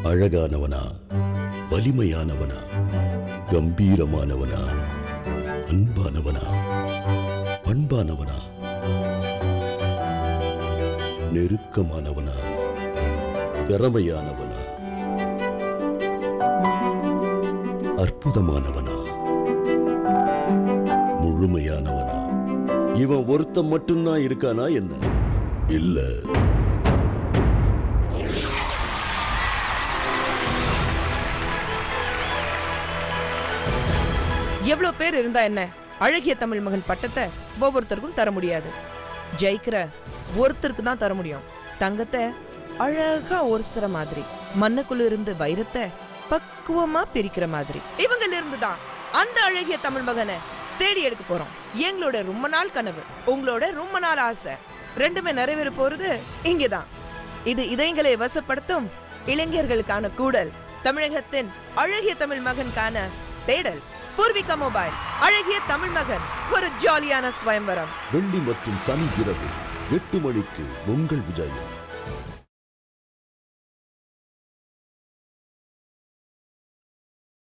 அழகானவனா, வலிமையானவனா, கம்பீரமானவனா, அன்பானவனா, பண்பானவனா, நெருக்கமானவனா, திறமையானவனா, அற்புதமானவனா, முழுமையானவனா, இவன் ஒருத்தன் மட்டும்தான் இருக்கானா என்ன? இல்ல. எவ்வளவு பேர் இருந்தா என்ன, அழகிய தமிழ் மகன் பட்டத்தை ஒவ்வொருத்தருக்கும் தர முடியாது. ஜெயிக்கிற ஒருத்தருக்கு தான் தர முடியும். தங்கத்தை அழகா ஒருசுற மாதிரி, மண்ணுக்குள்ள இருந்து வைரத்தை பக்குவமா பிரிக்கிற மாதிரி இவங்கள இருந்து தான் அந்த அழகிய தமிழ் மகனை தேடி எடுக்க போறோம். எங்களோட ரொம்ப நாள் கனவு, உங்களோட ரொம்ப நாள் ஆசை, ரெண்டுமே நிறைவேற போறது இங்கதான். இது இதயங்களை வசப்படுத்தும் இளைஞர்களுக்கான கூடல், தமிழகத்தின் அழகிய தமிழ் மகனுக்கான தேடல். பூர்விகா மொபைல், அழகிய தமிழ் மகன், ஒரு ஜாலியான ஸ்வயம்வரம். வெள்ளி மற்றும் சனி இரவு 8 மணிக்கு உங்கள் விஜயம்.